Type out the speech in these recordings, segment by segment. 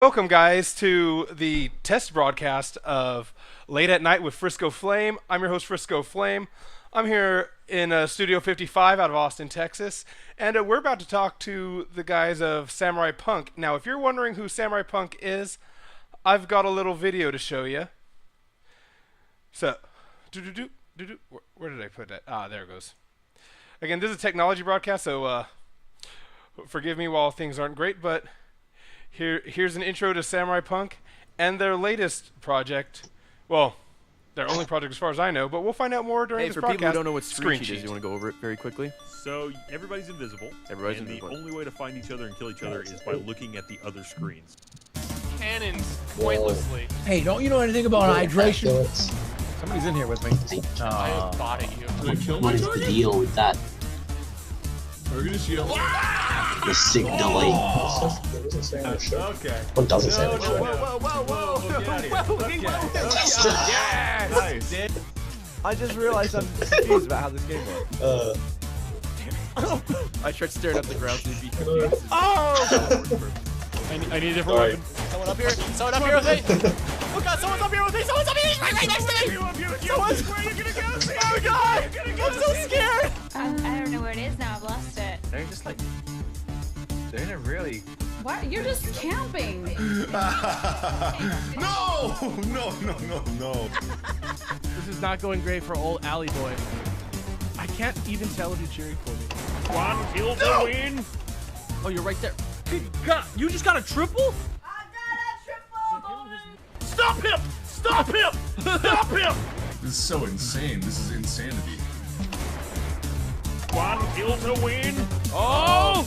Welcome, guys, to the test broadcast of Late at Night with Frisco Flame. I'm your host, Frisco Flame. I'm here in Studio 55 out of Austin, Texas, and we're about to talk to the guys of Samurai Punk. Now, if you're wondering who Samurai Punk is, I've got a little video to show you. So, where did I put that? Ah, there it goes. Again, this is a technology broadcast, so forgive me while things aren't great, but here's an intro to Samurai Punk and their latest project. Well, their only project as far as I know, but we'll find out more during this for broadcast. people who don't know what ScreenCheat ScreenCheat is, you want to go over it very quickly? So everybody's invisible. Everybody's and invisible. the only way to find each other and kill each other is by looking at the other screens. Cannons pointlessly. Hey, don't you know anything about hydration? Somebody's in here with me. I have thought at you. What is the deal with that? The sick delay. Okay. What doesn't say that? Nice. I just realized I'm confused about how this game works. I tried staring at the ground so you'd be confused. I need a different weapon. Someone up here. Someone up here with me. Oh god, someone's up here with me. Someone's up here. He's right next to me. Someone's. Where are you gonna go? Oh god, I'm so scared. I don't know where it is now. I've lost it. They're just like... They're in a really... What? You're just camping. No! This is not going great for old Alley Boy. I can't even tell if he's cheering for me. One kill to win. Oh, you're right there. Good God, you just got a triple? Stop him! Stop him! Stop him! This is so insane. This is insanity. One kill to win. Oh!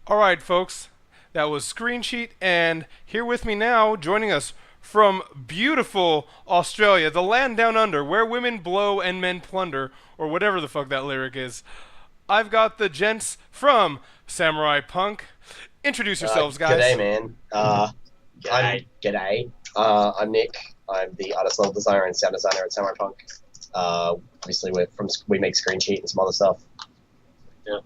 All right, folks, that was ScreenCheat, and here with me now, joining us from beautiful Australia, the land down under, where women blow and men plunder, or whatever the fuck that lyric is. I've got the gents from Samurai Punk. Introduce yourselves, guys. G'day, man. G'day. I'm Nick. I'm the artist level designer and sound designer at Samurai Punk. Obviously, we make ScreenCheat and some other stuff. Yeah.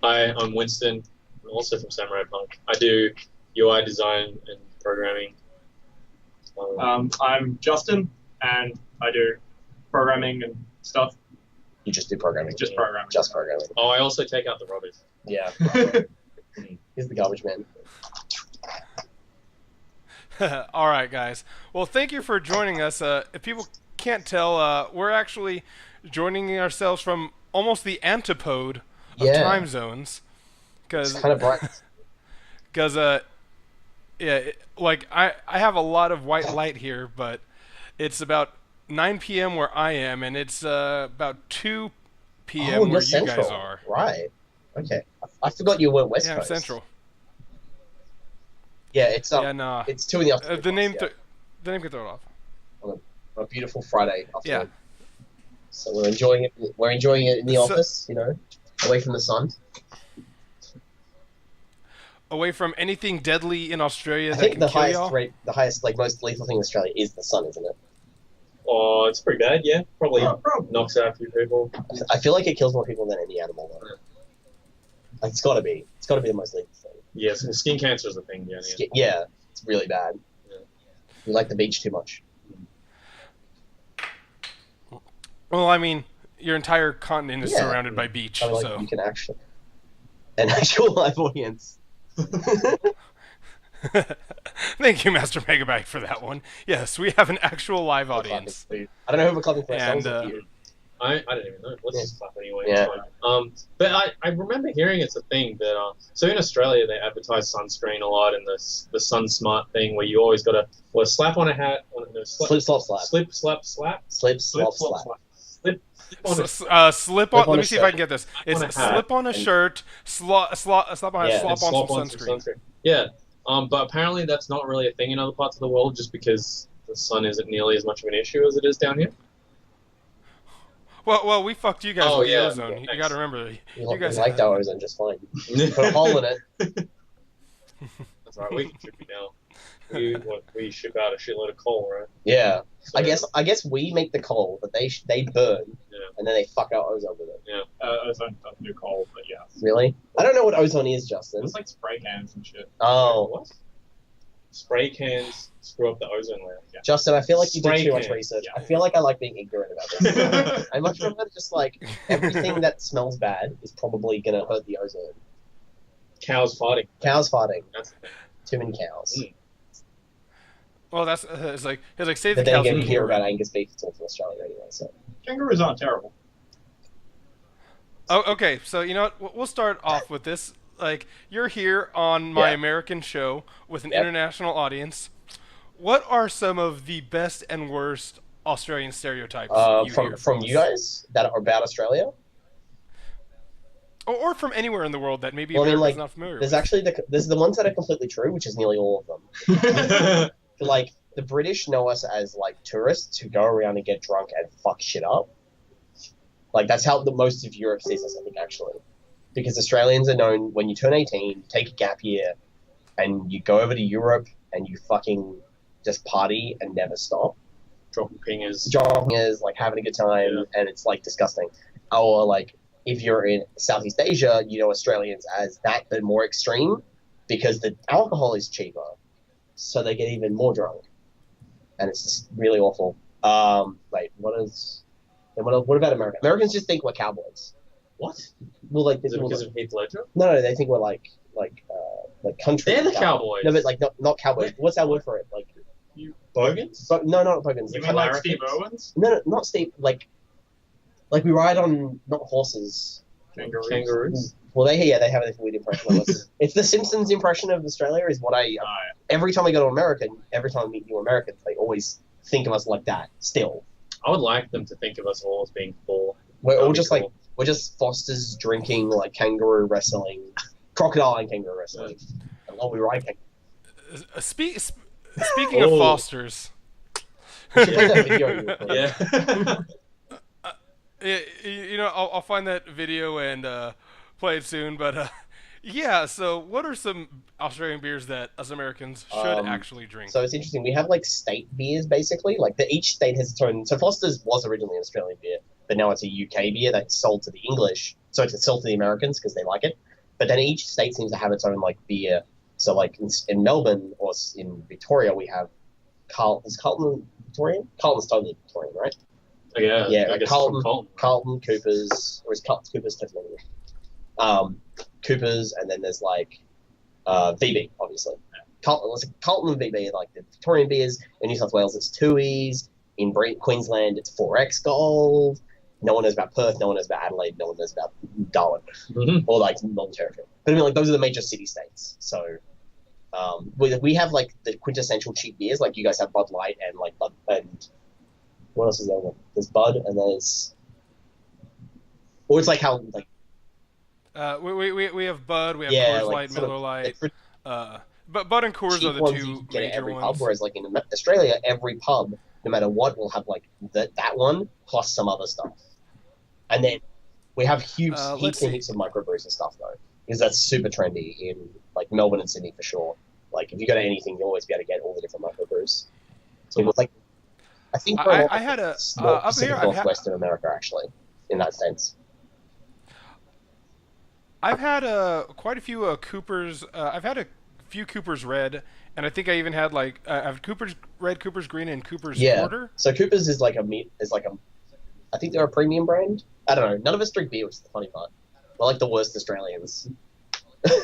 Hi, I'm Winston. I'm also from Samurai Punk. I do UI design and programming. I'm Justin, and I do programming and stuff. You just do programming. Just programming. Just programming. Oh, I also take out the rubbish. Yeah. He's the garbage man. All right, guys. Well, thank you for joining us. If people can't tell, we're actually joining ourselves from almost the antipode of time zones. It's kind of bright. Because, I have a lot of white light here, but it's about 9 p.m. where I am, and it's about 2 p.m. where you guys are. Right. Okay. I forgot you were West Coast. Yeah, Central. Yeah, it's it's 2 in the afternoon. The name can throw it off. On a beautiful Friday afternoon. Yeah. So we're enjoying it. We're enjoying it in the office, away from the sun. Away from anything deadly in Australia I that think can the kill highest y'all? rate, most lethal thing in Australia is the sun, isn't it? Oh, it's pretty bad, yeah. Probably knocks out a few people. I feel like it kills more people than any animal, though. Like, it's got to be. It's got to be the most lethal thing. Yes, well, skin cancer is a thing, yeah. Yeah, it's really bad. Yeah. You like the beach too much. Well, I mean, your entire continent is Yeah. surrounded by beach, I mean, like, so... you can actually... An actual live audience. Thank you, Master Megabyte, for that one. Yes, we have an actual live audience. I don't know who we're clapping for. And, I don't even know. Let's just clap anyway. Yeah. It's fine. But I remember hearing it's a thing that so in Australia they advertise sunscreen a lot and the Sun Smart thing where you always got to slap on a hat. Slip, slop, slap. Slip, slap, slap. Slip, slop, slap. Slip on a slip on. Let me see if I can get this. It's on a hat slip on a shirt, slap on slop on some sunscreen. Yeah. But apparently that's not really a thing in other parts of the world just because the sun isn't nearly as much of an issue as it is down here. Well, we fucked you guys Oh, with yeah. the ozone. Yeah, You got to remember, You you guys liked our ozone just fine. Put a hole in it. That's right. We contribute now. We ship out a shitload of coal, right? Yeah. So, I guess we make the coal, but they burn, and then they fuck our ozone with it. Yeah. Ozone doesn't do coal, but yeah. Really? I don't know what ozone is, Justin. It's like spray cans and shit. Oh. What? Spray cans screw up the ozone layer. Yeah. Justin, I feel like you do Spray too much cans, research. yeah. I feel like I like being ignorant about this. I much prefer just like everything that smells bad is probably gonna hurt the ozone. Cows farting. Cows farting. That's the thing. Too many cows. Well, that's it's like save the But then cows. again, from you hear the about Angus beef. It's all from Australia anyway. So. Kangaroos aren't terrible. Oh, okay. So you know what? We'll start off with this. Like, you're here on my American show with an international audience. What are some of the best and worst Australian stereotypes you hear from you guys that are about Australia? Or from anywhere in the world that maybe Well, I mean, America's like, not familiar there's with? actually there's the ones that are completely true, which is nearly all of them. Like, the British know us as like tourists who go around and get drunk and fuck shit up. Like, that's how the most of Europe sees us, I think, actually. Because Australians are known, when you turn 18, you take a gap year, and you go over to Europe, and you fucking just party and never stop. Dropping pingers. Like, having a good time, and it's, like, disgusting. Or, like, if you're in Southeast Asia, you know Australians as that, but more extreme, because the alcohol is cheaper, so they get even more drunk. And it's just really awful. Wait, what about America? Americans just think we're cowboys. What? Well, like, Is it because of Heath Ledger? No, they think we're like country. They're the cowboys. No, but like not cowboys. What's our word for it? Like Bogans? But no, not bogans. You Like mean like Americans. Steve Owens? No, not Steve. Like we ride on not horses. Kangaroos. Well, they have a weird impression of us. It's the Simpsons impression of Australia. Is what I every time I go to America, every time I meet new Americans, they always think of us like that. Still, I would like them to think of us all as being full. we're all That'd be just cool. like we're just Fosters drinking like kangaroo wrestling, crocodile and kangaroo wrestling. And while we ride kangaroo. Speaking of Fosters. We should put that video you recorded. You know, I'll find that video and play it soon. But yeah, so what are some Australian beers that us Americans should actually drink? So it's interesting. We have like state beers basically. Like each state has its own. So Foster's was originally an Australian beer, but now it's a UK beer that's sold to the English. So it's sold to the Americans because they like it. But then each state seems to have its own like beer. So like in Melbourne or in Victoria, we have Is Carlton Victorian? Carlton's totally Victorian, right? Oh, yeah. Yeah, I guess Carlton, Coopers, or is Coopers Tasmania? Coopers, and then there's like VB, obviously. Carlton and VB are like the Victorian beers. In New South Wales, it's Tooheys. In Queensland, it's 4X Gold. No one knows about Perth. No one knows about Adelaide. No one knows about Darwin, or like Northern Territory. But I mean, like those are the major city states. So we have like the quintessential cheap beers. Like you guys have Bud Light and like Bud and what else is there? There's Bud and there's, or it's like how like. We have Bud, we have Yeah, Coors like, Light, sort of, Miller Light. like, But Bud and Coors cheap are the ones you two can get at major every ones. pub, whereas like in Australia, every pub, no matter what, will have like that one plus some other stuff. And then we have heaps and heaps of microbrews and stuff though, because that's super trendy in like Melbourne and Sydney for sure. Like if you go to anything, you'll always be able to get all the different microbrews. So it was like, I think I had a up here. Northwestern America actually, in that sense. I've had quite a few Coopers. I've had a few Coopers Red, and I think I even had like I have Coopers Red, Coopers Green, and Coopers Porter. So Coopers is like I think they're a premium brand. I don't know. None of us drink beer, which is the funny part. We're like the worst Australians. What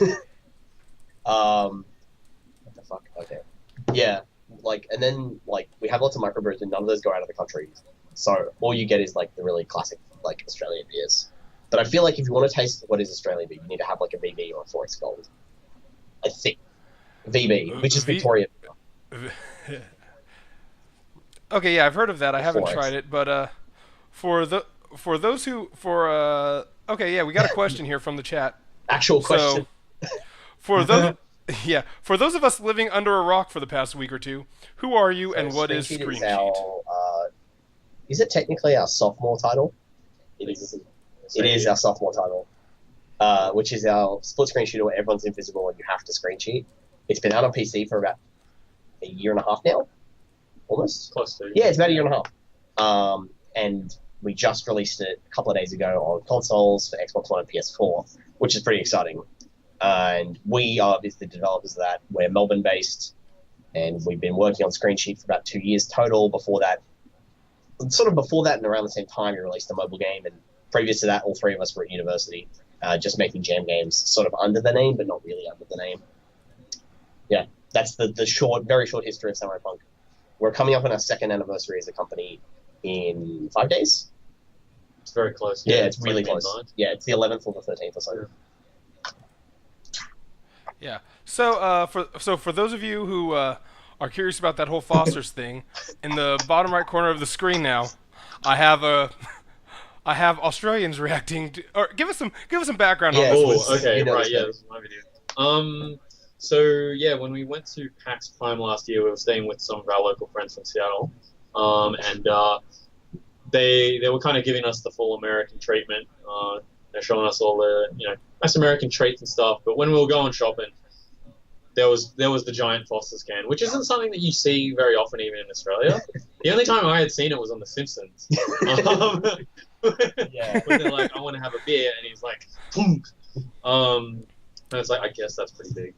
the fuck? Okay. Yeah. Like, and then like we have lots of microbrews, and none of those go out of the country. So all you get is like the really classic like Australian beers. But I feel like if you want to taste what is Australian beer, you need to have like a VB or a 4X Gold. I think VB, which is Victoria. Okay, yeah, I've heard of that. I haven't 4X. tried it, but okay, yeah, we got a question here from the chat. Actual question. So, for those for those of us living under a rock for the past week or two, who are you and what is ScreenCheat? Is it technically our sophomore title? It is. It is our sophomore title, which is our split screen shooter where everyone's invisible and you have to screen cheat. It's been out on PC for about a year and a half now, almost. Close to. Yeah, it's about a year and a half. And we just released it a couple of days ago on consoles for Xbox One and PS4, which is pretty exciting. And we are the developers of that. We're Melbourne-based, and we've been working on ScreenCheat for about 2 years total. Before that, and around the same time, we released a mobile game. And previous to that, all three of us were at university, just making jam games, sort of under the name, but not really under the name. Yeah, that's the very short history of Samurai Punk. We're coming up on our second anniversary as a company in 5 days. It's very close. Yeah, it's really close. Yeah, it's the 11th or the 13th or so. Yeah. So, for those of you who are curious about that whole Foster's thing, in the bottom right corner of the screen now, I have Australians reacting to, or give us some background on this. Oh, okay, right, yeah, this is my video. So yeah, when we went to PAX Prime last year, we were staying with some of our local friends from Seattle, and they were kind of giving us the full American treatment. They're showing us all the nice American treats and stuff. But when we were going shopping, there was the giant Foster's can, which isn't something that you see very often even in Australia. The only time I had seen it was on The Simpsons. Yeah. When they're like, I want to have a beer, and he's like, "Punk." And it's like, I guess that's pretty big.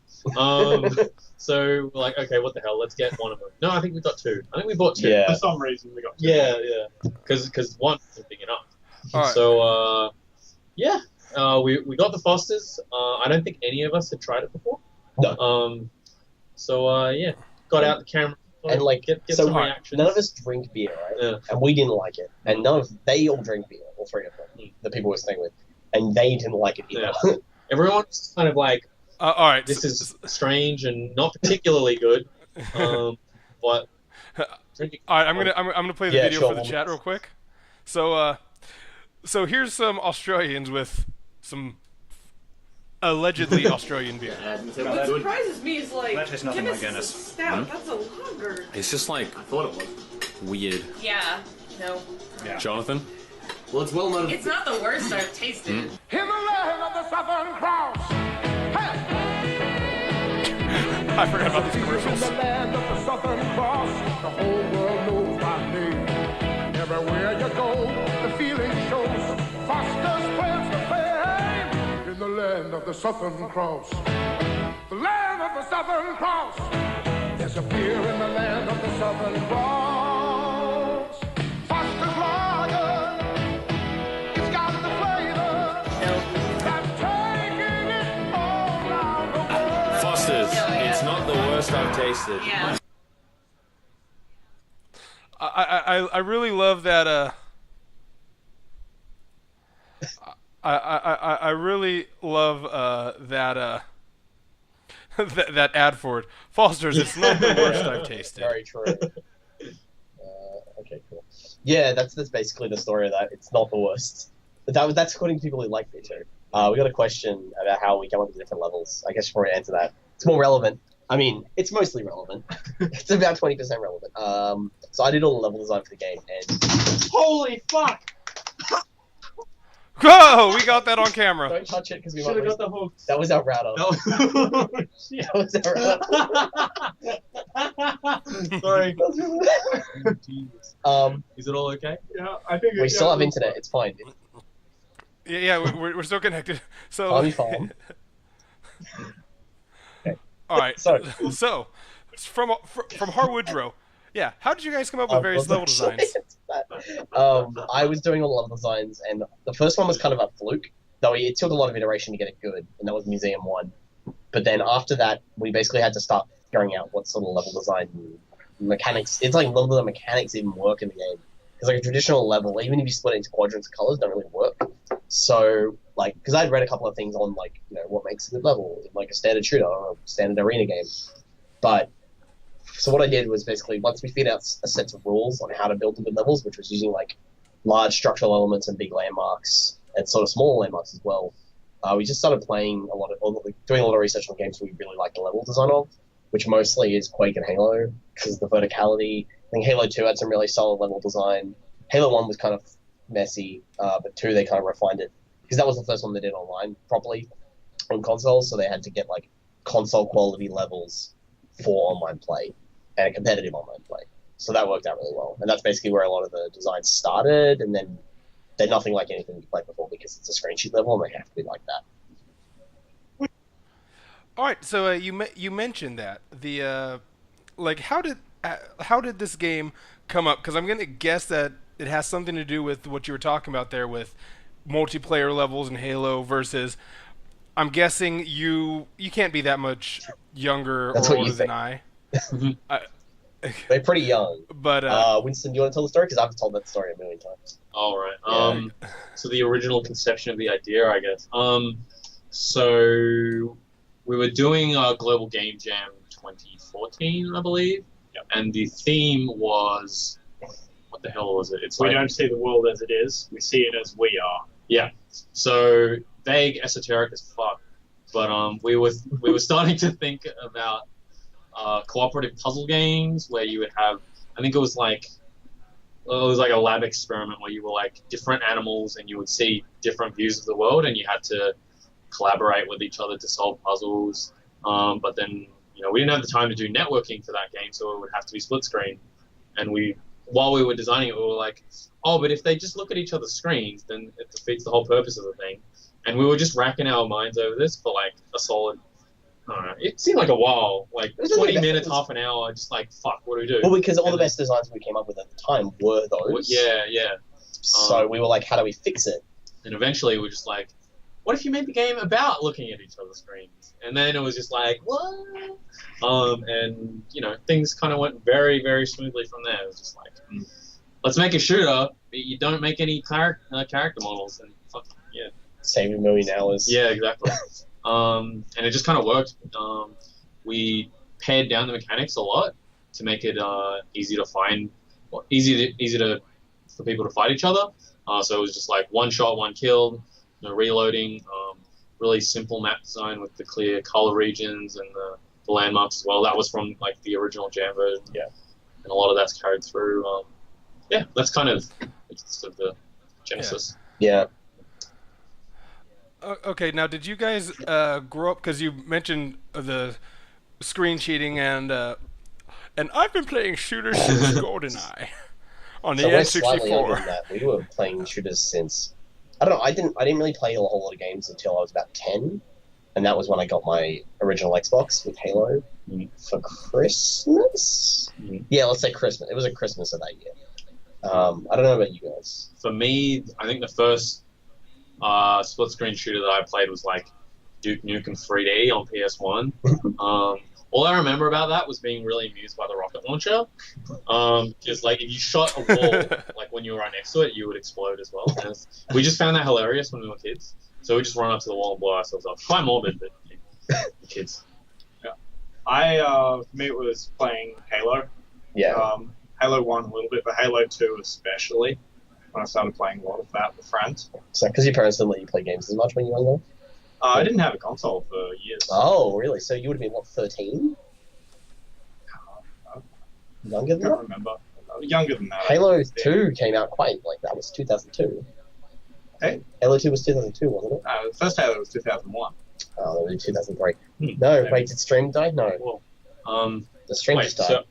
So we're like, okay, what the hell? Let's get one of them. No, I think we got two. I think we bought two. Yeah. For some reason, we got two. Yeah, because one isn't big enough. All right. So we got the Fosters. I don't think any of us had tried it before. No. Got out the camera. And like, get so some reactions. none of us drink beer, right? Yeah. And we didn't like it. And they all drink beer, all three of them, the people we're staying with. And they didn't like it either. Yeah. Everyone's kind of like, all right, this is strange and not particularly good. But drinking. All right, I'm gonna play the video for the chat real quick. So here's some Australians with some allegedly Australian beer. What surprises me is like That tastes nothing like Guinness is Guinness. a stout. That's a lager. It's just like I thought it was weird. Yeah. No. Yeah. Jonathan? Well, it's well known. It's not the worst I've tasted. In the land of the Southern Cross. I forgot about these commercials. In the land of the Southern Cross, the whole world knows my name. Everywhere you go, the feeling shows. Foster's plans to fame. In the land of the Southern Cross, the land of the Southern Cross. There's a beer in the land of the Southern Cross. Foster's Lager. It's got the flavor. I'm taking it all around the world. Foster's. It's not the worst I've tasted. Yeah. I really love that. I really love that that ad for it. Foster's. It's not the worst I've tasted. Very true. Okay, cool. Yeah, that's basically the story of that. It's not the worst. That's according to people who like it too. We got a question about how we come up with different levels. I guess before we answer that, it's more relevant. I mean, it's mostly relevant. It's about 20% relevant. So I did all the level design for the game, and holy fuck! Whoa, we got that on camera. Don't touch it because we Should might have got the hook. That was our router. That was our Sorry. router. Is it all okay? Yeah, I think We still have internet. It's fine. Yeah, we're still connected. So. I'll be fine. All right. So it's from Harwoodrow. Yeah. How did you guys come up with various level designs? I was doing all the level designs, and the first one was kind of a fluke, though it took a lot of iteration to get it good, and that was Museum 1. But then after that, we basically had to start figuring out what sort of level design mechanics. It's like none of the mechanics even work in the game. Because like a traditional level, even if you split it into quadrants of colors, don't really work. So, like, because I'd read a couple of things on, like, what makes a good level, like a standard shooter or a standard arena game. But, so what I did was basically, once we figured out a set of rules on how to build the good levels, which was using, like, large structural elements and big landmarks, and sort of small landmarks as well, we just started playing doing a lot of research on games we really like the level design of, which mostly is Quake and Halo, because of the verticality. I think Halo 2 had some really solid level design. Halo 1 was kind of messy, but 2 they kind of refined it, because that was the first one they did online properly on consoles, so they had to get like console quality levels for online play and competitive online play. So that worked out really well. And that's basically where a lot of the designs started, and then they're nothing like anything you played before because it's a screen sheet level and they have to be like that. All right, so you mentioned that like how did this game come up? Because I'm gonna guess that it has something to do with what you were talking about there with multiplayer levels in Halo versus. I'm guessing you can't be that much younger That's or what you older than think. I. They're pretty young. But Winston, do you want to tell the story? Because I've told that story a million times. All right. So the original conception of the idea, I guess. So we were doing a Global Game Jam 2014, I believe. Yep. And the theme was, what the hell was it? It's We like, don't see the world as it is. We see it as we are. yeah. So vague, esoteric as fuck. But we were starting to think about cooperative puzzle games where you would have, I think it was like a lab experiment where you were like different animals and you would see different views of the world and you had to collaborate with each other to solve puzzles. But then, we didn't have the time to do networking for that game, so it would have to be split screen. And while we were designing it, we were like, oh, but if they just look at each other's screens, then it defeats the whole purpose of the thing. And we were just racking our minds over this for like a solid, I don't know, it seemed like a while, like 20 minutes, half an hour, just like, fuck, what do we do? Well, because all the best designs we came up with at the time were those. Yeah. So we were like, how do we fix it? And eventually we were just like, what if you made the game about looking at each other's screens? And then it was just like, what? And, things kind of went very, very smoothly from there. It was just like, let's make a shooter, but you don't make any character models. And fuck, yeah. Save a million hours. Yeah, exactly. And it just kind of worked. We pared down the mechanics a lot to make it easy to find, for people to fight each other. So it was just like one shot, one kill, no reloading. Really simple map design with the clear color regions and the landmarks as well. That was from like the original Jam version. Yeah. And a lot of that's carried through. That's kind of the genesis. Yeah. Okay, now did you guys grow up? Because you mentioned the screen cheating and I've been playing shooters since GoldenEye on the We're slightly younger N64. than that. We were playing shooters since, I don't know, I didn't really play a whole lot of games until I was about 10, and that was when I got my original Xbox with Halo for Christmas. Yeah, let's say Christmas. It was a Christmas of that year. I don't know about you guys. For me, I think the first split screen shooter that I played was like Duke Nukem 3D on PS1. All I remember about that was being really amused by the rocket launcher. Because like if you shot a wall, like when you were right next to it, you would explode as well. And we just found that hilarious when we were kids. So we just run up to the wall and blow ourselves up. Quite morbid, but kids. Yeah. For me, it was playing Halo. Yeah. Halo 1 a little bit, but Halo 2 especially. When I started playing a lot of that with friends. So, because your parents didn't let you play games as much when you were younger? I didn't have a console for years. Oh, really? So you would have been, what, 13? Younger than I that? can't remember. Younger than that. Halo 2 came out quite, like, that was 2002. Hey? Halo 2 was 2002, wasn't it? The first Halo was 2001. Oh, maybe 2003. No, wait, did Stream die? No. Well, the Stream just died. So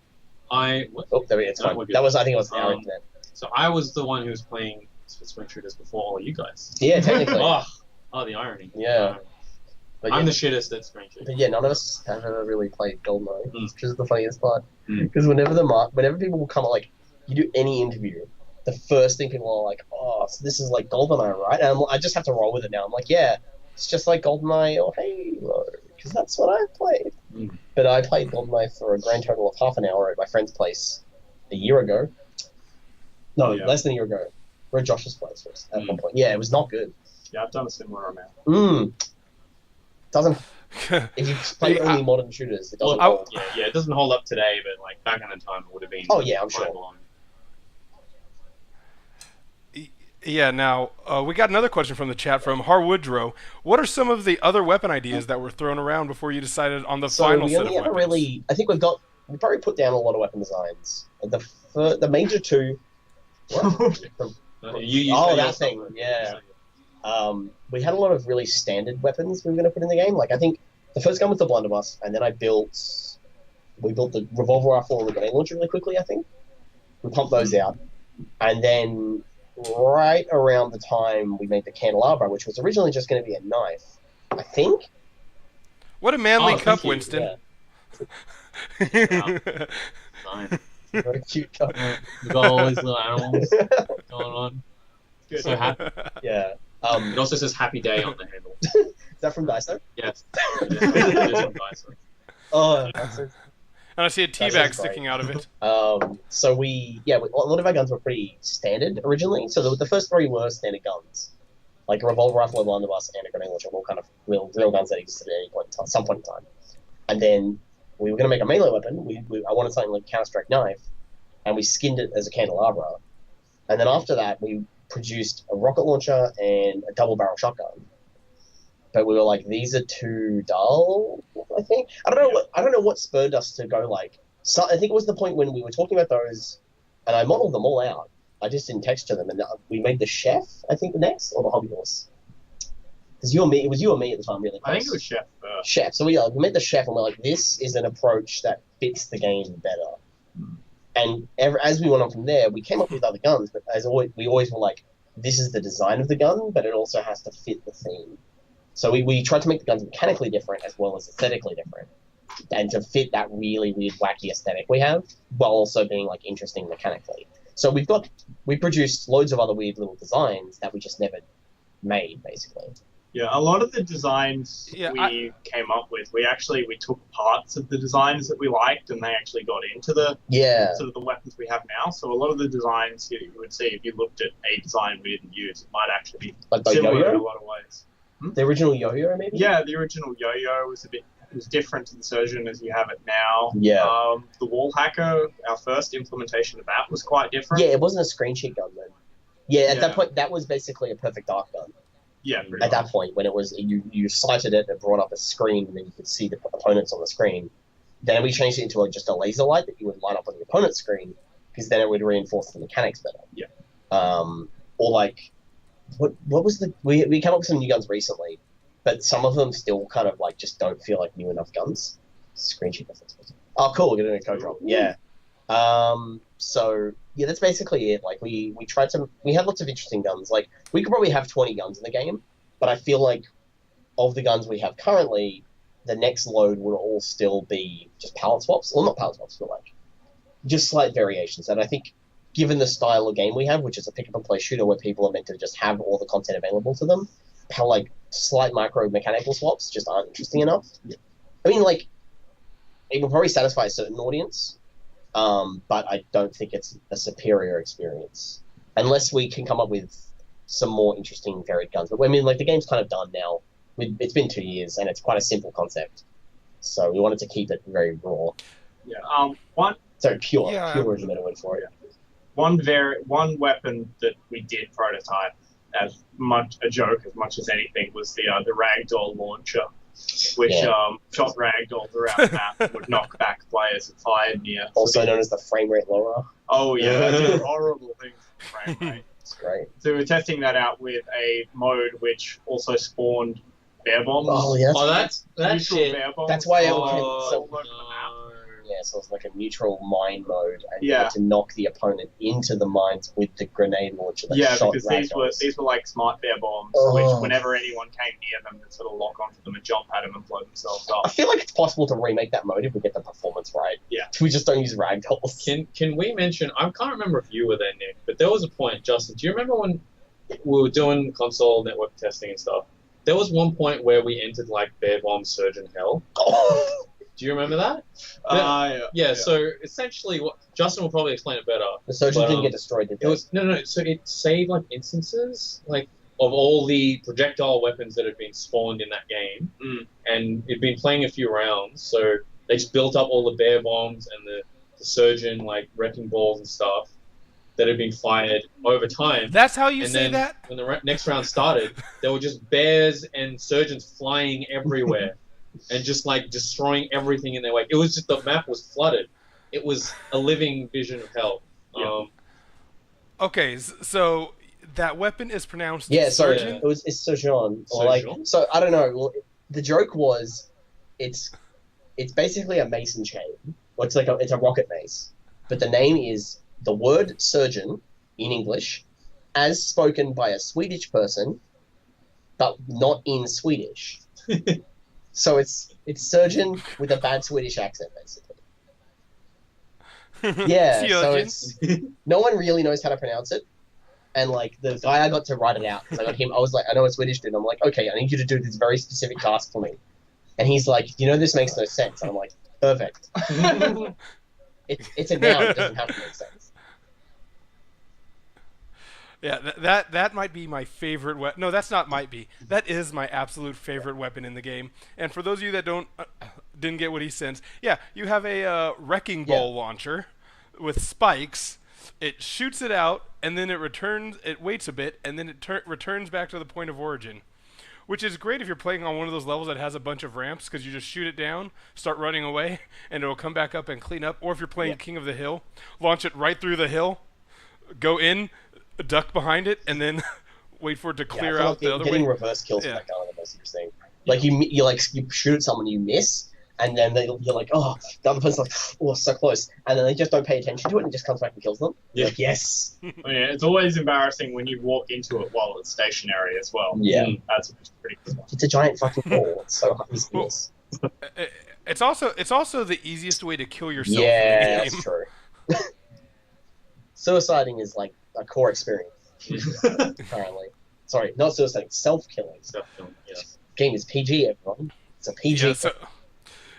Oh, there we go. It's fine. That was, I think it was our internet. So I was the one who was playing split shooters before all you guys. Yeah, technically. Oh, the irony. Yeah. But I'm the shittest at screen shooters. But yeah, none of us have ever really played GoldenEye, which is the funniest part. Because whenever people will come, like, you do any interview, the first thing people are like, oh, so this is like GoldenEye, right? And I just have to roll with it now. I'm like, yeah, it's just like GoldenEye or Halo, because that's what I've played. But I played GoldenEye for a grand total of half an hour at my friend's place a year ago. No, less than a year ago. We're at Josh's place at one point. Yeah, it was not good. Yeah, I've done a similar amount. Doesn't. If you play only modern shooters, it doesn't hold. Yeah, it doesn't hold up today, but like back in the time, it would have been. Oh yeah, I'm sure. Yeah, now, we got another question from the chat from Harwoodrow. What are some of the other weapon ideas that were thrown around before you decided on the final set of weapons? I think we've probably put down a lot of weapon designs. The major two... What? That thing, yeah. We had a lot of really standard weapons we were going to put in the game. Like, I think the first gun was the blunderbuss, and then we built the revolver rifle and the grenade launcher really quickly. I think we pumped those out, and then right around the time we made the candelabra, which was originally just going to be a knife, I think. What a manly cup, Winston. Yeah. Fine. Very cute cup. We've got all these little animals going on. Good. So happy. Yeah. It also says Happy Day on the handle. Is that from Daiso? Yes. It is from Daiso. Oh, that's so... And I see a tea bag sticking out of it. So a lot of our guns were pretty standard originally. So the first three were standard guns, like a revolver rifle, a blunderbuss, and a grenade launcher, all kind of real guns that existed at any point in time, some point in time. And then we were going to make a melee weapon. I wanted something like a Counter-Strike knife, and we skinned it as a candelabra. And then after that, we produced a rocket launcher and a double-barrel shotgun. But we were like, these are too dull, I think. I don't know what spurred us to go like... So I think it was the point when we were talking about those, and I modeled them all out. I just didn't texture them, and we made the chef, I think, the next, or the hobby horse. Because it was you and me at the time, really close. I think it was chef first. Chef. So we made the chef, and we're like, this is an approach that fits the game better. And as we went on from there, we came up with other guns, but we always were like, this is the design of the gun, but it also has to fit the theme. So we tried to make the guns mechanically different as well as aesthetically different, and to fit that really weird, wacky aesthetic we have, while also being like interesting mechanically. So we produced loads of other weird little designs that we just never made, basically. Yeah, a lot of the designs we came up with, we took parts of the designs that we liked, and they actually got into the sort of the weapons we have now. So a lot of the designs you would see if you looked at a design we didn't use, it might actually be like similar yo-yo? in a lot of ways. The original yo-yo, maybe? Yeah, the original yo-yo was different to the Surgeon as you have it now. Yeah. The Wall Hacker, our first implementation of that was quite different. Yeah, it wasn't a ScreenCheat gun then. Yeah, at that point, that was basically a perfect dark gun. Yeah, at that point, when it was you sighted it and it brought up a screen, and then you could see the opponents on the screen. Then we changed it into just a laser light that you would light up on the opponent's screen, because then it would reinforce the mechanics better. Yeah. Or like, what was we came up with some new guns recently, but some of them still kind of like just don't feel like new enough guns. ScreenCheat. Oh, cool! We're gonna code drop. Yeah. So yeah, that's basically it. Like we had lots of interesting guns. Like we could probably have 20 guns in the game, but I feel like of the guns we have currently, the next load would all still be just palette swaps. Well, not palette swaps, but like just slight variations. And I think given the style of game we have, which is a pick up and play shooter where people are meant to just have all the content available to them, how like slight micro mechanical swaps just aren't interesting enough. Yeah. I mean, like it will probably satisfy a certain audience. But I don't think it's a superior experience unless we can come up with some more interesting, varied guns. But I mean, like the game's kind of done now. It's been 2 years, and it's quite a simple concept. So we wanted to keep it very raw. Yeah. Pure. Yeah. Pure is a better word for it. One weapon that we did prototype as much a joke as much as anything was the ragdoll launcher, which shot ragdolls around the map and would knock back players that fired near. Also known as the frame rate lowerer. Oh yeah, that's a horrible thing for frame rate. It's great. So we were testing that out with a mode which also spawned bear bombs. Oh yeah. That's shit. Bear bombs. That's why all over the map. Yeah, so it's like a neutral mine mode, and you Yeah. had to knock the opponent into the mines with the grenade launcher that Yeah, shot because ragdolls. these were like smart bear bombs, Oh. which whenever anyone came near them, they'd sort of lock onto them and jump at them and blow themselves I up. feel like it's possible to remake that mode if we get the performance right. Yeah. We just don't use ragdolls. Can we mention? I can't remember if you were there, Nick, but there was a point, Justin. Do you remember when we were doing console network testing and stuff? There was one point where we entered like Bear Bomb Surgeon Hell. Oh. Do you remember that? Yeah. So essentially, what Justin will probably explain it better. The surgeon didn't get destroyed, did it was no. So it saved like instances like of all the projectile weapons that had been spawned in that game, and it'd been playing a few rounds. So they just built up all the bear bombs and the surgeon like wrecking balls and stuff that had been fired over time. That's how you and say then that? When the next round started, there were just bears and surgeons flying everywhere. And just like destroying everything in their way. It was just the map was flooded. It was a living vision of hell. Yeah. Okay, so that weapon is pronounced Yeah, sorry, surgeon? it's Surgeon. Or Surgeon? like, so I don't know. Well, the joke was it's basically a mason chain. Well, it's a rocket mace, but the name is the word surgeon in English, as spoken by a Swedish person, but not in Swedish. So it's surgeon with a bad Swedish accent, basically. Yeah, so it's no one really knows how to pronounce it. And like the guy I got to write it out, because I got him, I was like, I know a Swedish dude. I'm like, okay, I need you to do this very specific task for me. And he's like, this makes no sense. And I'm like, perfect. It's a noun. It doesn't have to make sense. Yeah, that might be my favorite weapon. No, that's not might be. That is my absolute favorite weapon in the game. And for those of you that didn't get what he sends, yeah, you have a wrecking ball launcher with spikes. It shoots it out, and then it returns. It waits a bit, and then it returns back to the point of origin, which is great if you're playing on one of those levels that has a bunch of ramps, because you just shoot it down, start running away, and it'll come back up and clean up. Or if you're playing King of the Hill, launch it right through the hill, go in, duck behind it, and then wait for it to clear out the other way. Getting reverse kills from that gun are the most interesting. Like you shoot at someone, you miss, and then you're like, oh, the other person's like, oh, so close, and then they just don't pay attention to it and just comes back and kills them. Yeah. Like, yes. Yeah, it's always embarrassing when you walk into it while it's stationary as well. Yeah, that's pretty cool. It's a giant fucking ball. It's so easy to miss. It's also the easiest way to kill yourself. Yeah, in the game. that's true. Suiciding is like a core experience. Apparently, sorry, not suiciding, self-killing. Self-killing, yes. Game is PG, everyone. It's a PG. Yeah, so,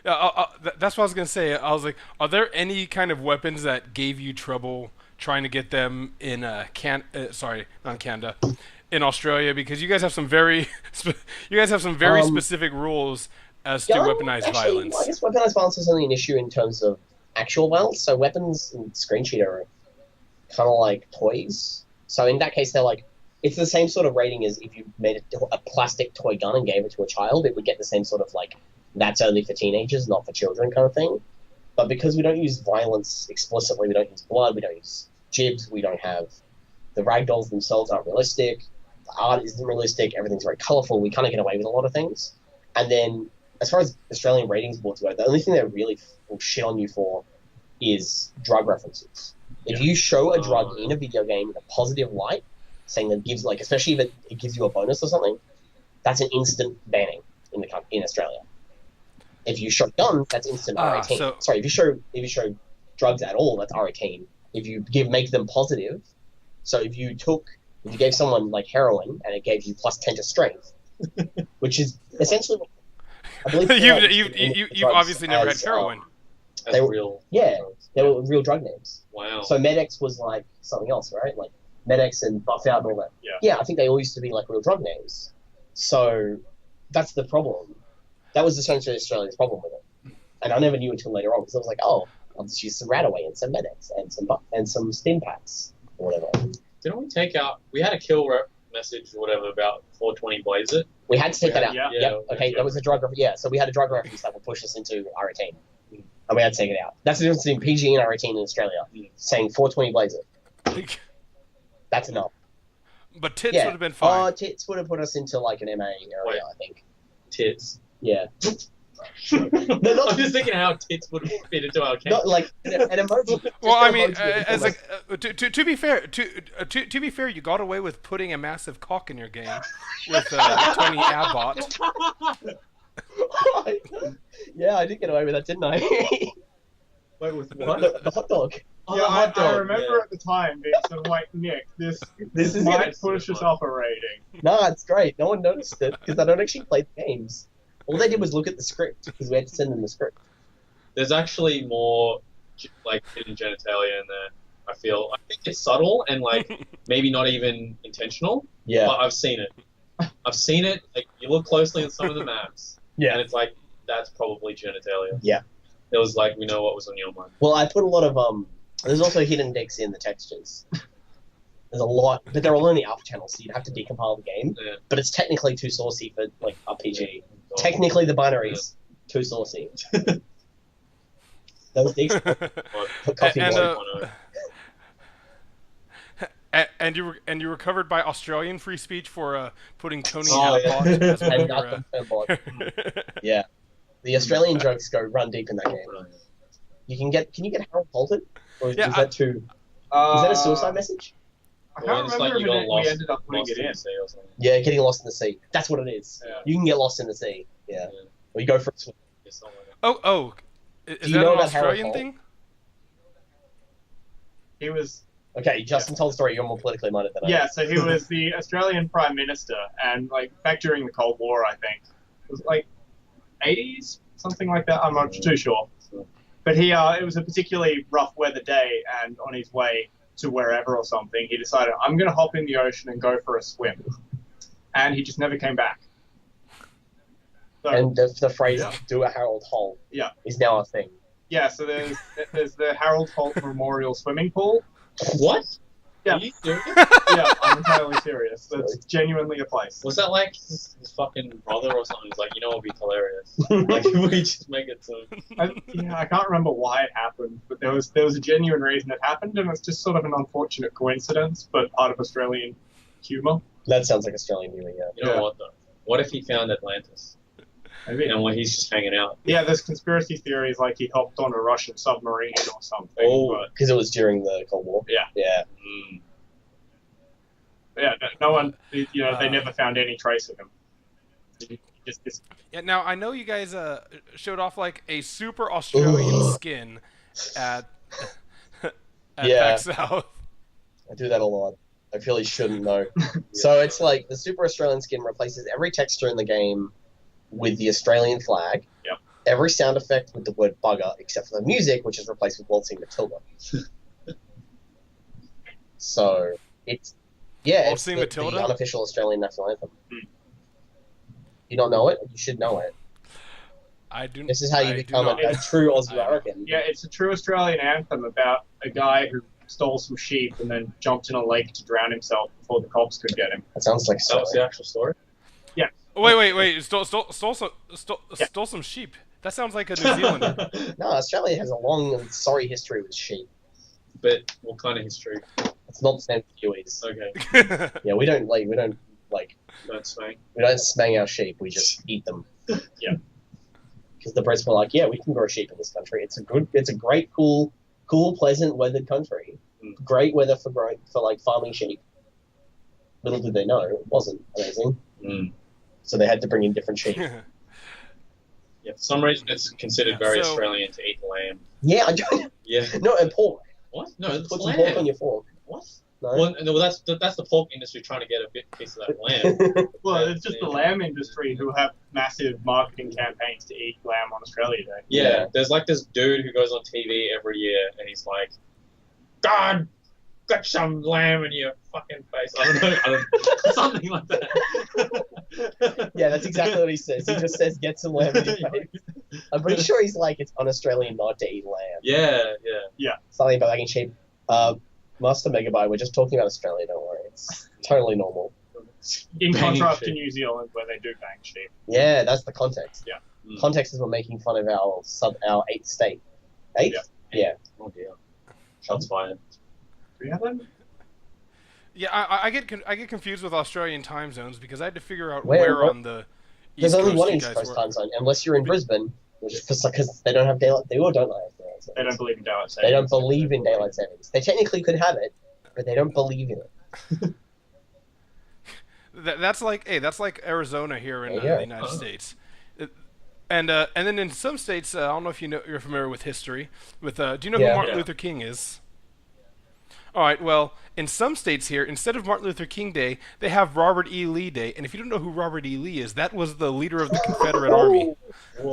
that's what I was gonna say. I was like, are there any kind of weapons that gave you trouble trying to get them in sorry, not Canada, in Australia? Because you guys have some very specific rules as to weaponized violence. I guess weaponized violence is only an issue in terms of actual violence. So weapons in ScreenCheat are kind of like toys. So in that case, they're like, it's the same sort of rating as if you made a plastic toy gun and gave it to a child. It would get the same sort of like, that's only for teenagers, not for children kind of thing. But because we don't use violence explicitly, we don't use blood, we don't use jibs, we don't have... The ragdolls themselves aren't realistic, the art isn't realistic, everything's very colourful, we kind of get away with a lot of things. And then, as far as Australian ratings boards go, the only thing they really will shit on you for is drug references. If you show a drug in a video game in a positive light, saying that gives, like, especially if it gives you a bonus or something, that's an instant banning in Australia. If you show guns, that's instant R18. Sorry, if you show drugs at all, that's R18. If you make them positive, so if you gave someone like heroin and it gave you +10 to strength, which is essentially what I believe. you've obviously never had heroin. They were real drug names. Wow. So Med-X was like something else, right? Like Med-X and Buff Out and all that. Yeah, I think they all used to be like real drug names. So that's the problem. That was essentially Australia's problem with it. And I never knew until later on, because I was like, oh, I'll just use some Radaway and some Med-X and some Stim Packs or whatever. Didn't we take out... We had a kill rep message or whatever about 420 Blazer. We had to take that out. Yeah. Yep. Okay, that was a drug reference. Yeah, so we had a drug reference that would push us into R18. And we had to take it out. That's the difference between PG and R18 in Australia. Saying 420 Blazer. That's enough. But tits would have been fine. Tits would have put us into like an MA area, I think. Tits? Yeah. I'm just thinking how tits would fit into our game. Not like an emoji. Well, I mean, as like to be fair, to be fair, you got away with putting a massive cock in your game with Tony Abbott. Yeah, I did get away with that, didn't I? Wait, with what? The hot dog. Oh, yeah, I remember at the time being sort of like, Nick, this might push us off a rating. No, it's great. No one noticed it because I don't actually play the games. All they did was look at the script because we had to send them the script. There's actually more like hidden genitalia in there. I think it's subtle and like maybe not even intentional. Yeah. But I've seen it. Like you look closely at some of the maps. Yeah. And it's like that's probably genitalia. Yeah. It was like we know what was on your mind. Well, I put a lot of There's also hidden dicks in the textures. There's a lot, but they're all in the alpha channel, so you'd have to decompile the game. Yeah. But it's technically too saucy for like RPG. Technically, the binary's too saucy. Those dicks. And you were covered by Australian free speech for putting Tony Abbott as one of your. Yeah. The Australian jokes run deep in that game. Can you get Harold Holden? Or is that too? Is that a suicide message? I can't remember if we ended up putting it in. Yeah, getting lost in the sea. That's what it is. Yeah. You can get lost in the sea. Yeah. Or you go for a swim. Oh. Is that an Australian thing? He was... Okay, Justin told the story. You're more politically minded than I am. Yeah, so he was the Australian Prime Minister, and back during the Cold War, I think. It was 80s? Something like that. I'm not too sure. But it was a particularly rough weather day, and on his way to wherever or something, he decided, I'm going to hop in the ocean and go for a swim. And he just never came back. So, and the phrase, do a Harold Holt, is now a thing. Yeah, so there's the Harold Holt Memorial Swimming Pool. What? Yeah. Are you serious? Yeah, I'm entirely serious. That's genuinely a place. Was that his fucking brother or something? He's like, it would be hilarious. If we just make it so. I can't remember why it happened, but there was a genuine reason it happened, and it's just sort of an unfortunate coincidence, but part of Australian humour. That sounds like Australian humour, yeah. You know what, though? What if he found Atlantis? Maybe. And when he's just hanging out. Yeah, there's conspiracy theories like he hopped on a Russian submarine or something. Oh, because it was during the Cold War? Yeah. Yeah. Yeah, no one, they never found any trace of him. Yeah, now, I know you guys showed off a super Australian skin at PAX South. I do that a lot. I feel he shouldn't know. So it's the Super Australian skin replaces every texture in the game with the Australian flag. Yep. Every sound effect with the word bugger, except for the music, which is replaced with Waltzing Matilda. So it's Waltzing it's Matilda? the unofficial Australian national anthem. You don't know it? You should know it. I do. This is how you become a true Aussie American. Yeah, it's a true Australian anthem about a guy who stole some sheep and then jumped in a lake to drown himself before the cops could get him. That sounds like that was the actual story. Yeah. Wait! Stole some sheep. That sounds like a New Zealander. No, Australia has a long and sorry history with sheep. But what kind of history? It's not the same for Kiwis. Okay. Yeah, we don't Don't smang. We don't smang our sheep. We just eat them. Yeah. Because the Brits were like, yeah, we can grow sheep in this country. It's a great, cool, pleasant weathered country. Great weather for farming sheep. Little did they know it wasn't amazing. So they had to bring in different sheep. Yeah, for some reason it's considered very Australian to eat lamb. Yeah, I don't. Yeah. No, and pork. What? No, it's Put lamb. some pork on your fork. What? No. Well, that's the pork industry trying to get a piece of that lamb. Well, it's just the lamb industry who have massive marketing campaigns to eat lamb on Australia Day. Yeah, there's this dude who goes on TV every year and he's like, God, get some lamb in your fucking face. I don't know, something like that. Yeah, that's exactly what he says. He just says, get some lamb in your face. I'm pretty sure he's like, it's un-Australian not to eat lamb. Yeah. Something about eating sheep. Master Megabyte, we're just talking about Australia, don't worry. It's totally normal. In contrast to New Zealand, where they do bang sheep. Yeah, that's the context. Yeah. Context is we're making fun of our 8th state. 8th? Yeah. Oh dear. Shots fired. Do you have them? Yeah, I get confused with Australian time zones because I had to figure out where on the There's East only Coast one you East guys Coast were. time zone, unless you're in Brisbane, which is because they don't have daylight. They all don't have daylight savings. They don't believe in daylight savings. They don't believe in daylight savings. They technically could have it, but they don't believe in it. That's like Arizona here in the United States. And then in some states, I don't know if you're familiar with history. Do you know who Martin Luther King is? All right. Well, in some states here, instead of Martin Luther King Day, they have Robert E. Lee Day. And if you don't know who Robert E. Lee is, that was the leader of the Confederate Army.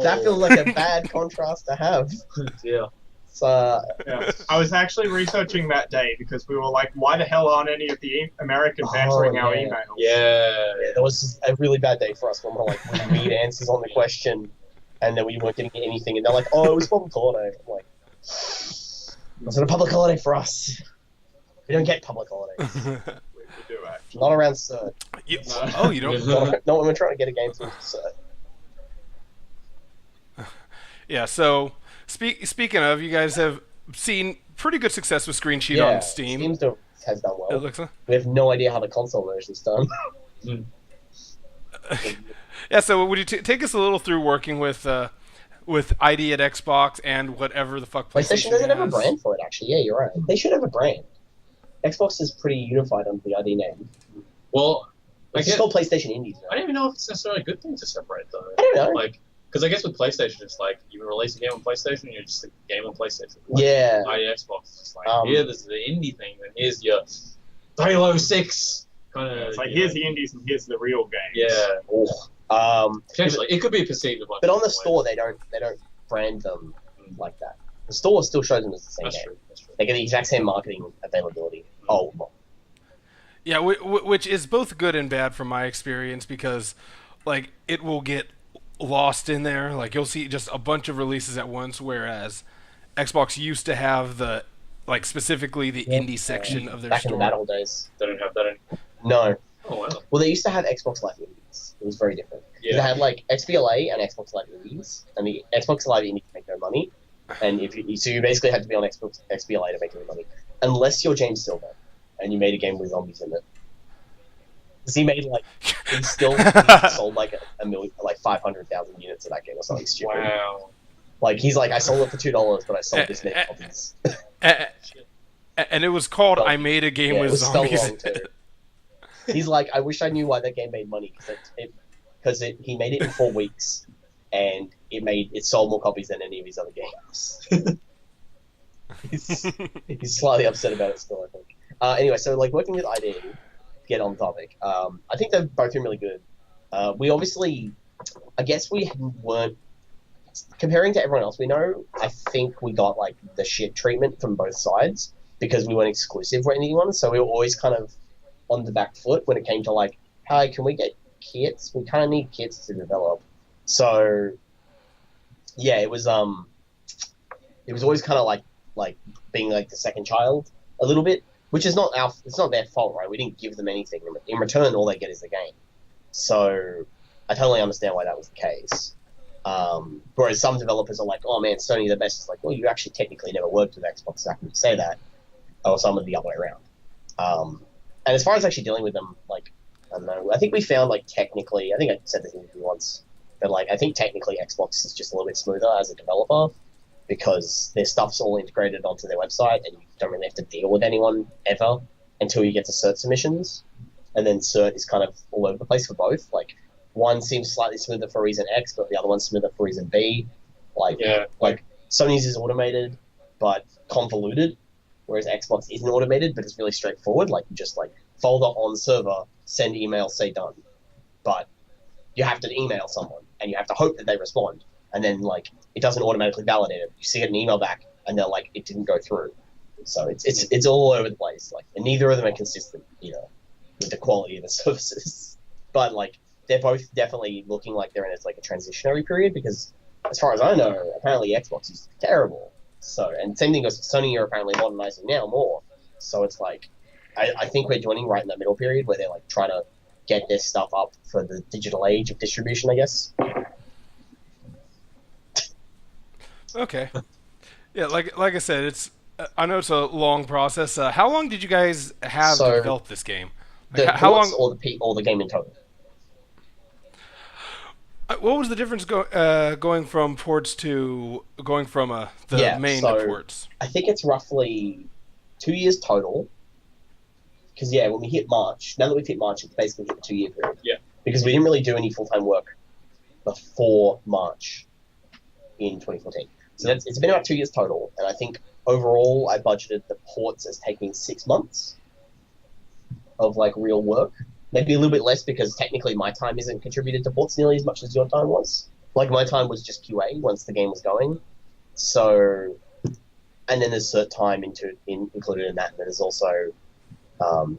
That feels like a bad contrast to have. Yeah. Yeah. I was actually researching that day because we were like, why the hell aren't any of the Americans answering our emails? Yeah. That was a really bad day for us when we need answers on the question and then we weren't getting anything. And they're like, oh, it was public holiday. I'm like, it wasn't a public holiday for us. We don't get public holidays. We do, actually. Not around CERT. Oh, you don't? Not when we're trying to get a game through CERT. Yeah, so speaking of, you guys have seen pretty good success with ScreenCheat on Steam. Steam has done well. It looks like. We have no idea how the console version's done. Yeah, so would you take us a little through working with with ID at Xbox and whatever the fuck PlayStation doesn't have a has. brand for it, actually. Yeah, you're right. They should have a brand. Xbox is pretty unified under the ID name. Well, it's just called PlayStation Indies. I don't even know if it's necessarily a good thing to separate, though. I don't know. Like, because I guess with PlayStation, it's like you release a game on PlayStation, you're just a game on PlayStation. Like, yeah. ID Xbox, it's just like here, there's the indie thing, and here's your Halo 6 kind of. It's like here's the indies and here's the real games. Yeah. Potentially, it could be perceived as but on the store, they don't brand them like that. The store still shows them as the same That's game. true. That's true. They get the exact same marketing availability. Oh, well. Yeah, which is both good and bad from my experience because, like, it will get lost in there. Like, you'll see just a bunch of releases at once, whereas Xbox used to have the, like, specifically the indie section of their back store. in the bad old days. They don't have that anymore. No. Oh, wow. Well, they used to have Xbox Live Indies. It was very different. Yeah. They had, like, XBLA and Xbox Live Indies, and the Xbox Live Indies make no money. And so you basically had to be on Xbox XBLA to make any money, unless you're James Silver and you made a game with zombies in it. Because he made he sold like a million, like 500,000 units of that game or something stupid. Wow. Like he's like, I sold it for $2, but I sold this many copies. And it was called "I Made a Game with Zombies." Wrong too. He's like, I wish I knew why that game made money because he made it in 4 weeks. And it sold more copies than any of his other games. he's slightly upset about it still, I think. Anyway, so like working with ID, to get on topic, I think they've both been really good. We obviously, I guess we weren't, comparing to everyone else, I think we got like the shit treatment from both sides because we weren't exclusive with anyone, so we were always kind of on the back foot when it came to like, hey, can we get kits? We kind of need kits to develop. So, yeah, it was always kind of like being like the second child a little bit, which is it's not their fault, right? We didn't give them anything in return. All they get is the game. So, I totally understand why that was the case. Whereas some developers are like, oh man, Sony the best. It's like, well, you actually technically never worked with Xbox, so I can say that. Or some of the other way around. And as far as actually dealing with them, like, I don't know. I think we found like technically, I think I said this in the interview once. But like, I think technically Xbox is just a little bit smoother as a developer because their stuff's all integrated onto their website and you don't really have to deal with anyone ever until you get to cert submissions. And then cert is kind of all over the place for both. Like, one seems slightly smoother for reason X, but the other one's smoother for reason B. Like Sony's is automated but convoluted, whereas Xbox isn't automated but it's really straightforward. Like, you just like folder on server, send email, say done. But you have to email someone, and you have to hope that they respond, and then like it doesn't automatically validate it. You see an email back, and they're like, it didn't go through. So it's all over the place. Like, and neither of them are consistent, with the quality of the services. But like, they're both definitely looking like they're in a transitionary period because, as far as I know, apparently Xbox is terrible. So, and same thing goes for Sony. Are apparently modernizing now more. So it's like, I think we're joining right in that middle period where they're like trying to get their stuff up for the digital age of distribution, I guess. Okay. Yeah, like I said, I know it's a long process. How long did you guys have to develop this game? How long? All the game in total. What was the difference going from ports to the main to ports? I think it's roughly 2 years total. Because, when we hit March, now that we've hit March, it's basically hit the 2 year period. Yeah. Because we didn't really do any full-time work before March in 2014. So it's been about 2 years total. And I think overall I budgeted the ports as taking 6 months of like real work. Maybe a little bit less because technically my time isn't contributed to ports nearly as much as your time was. Like, my time was just QA once the game was going. So, and then there's cert time included in that. And then there's also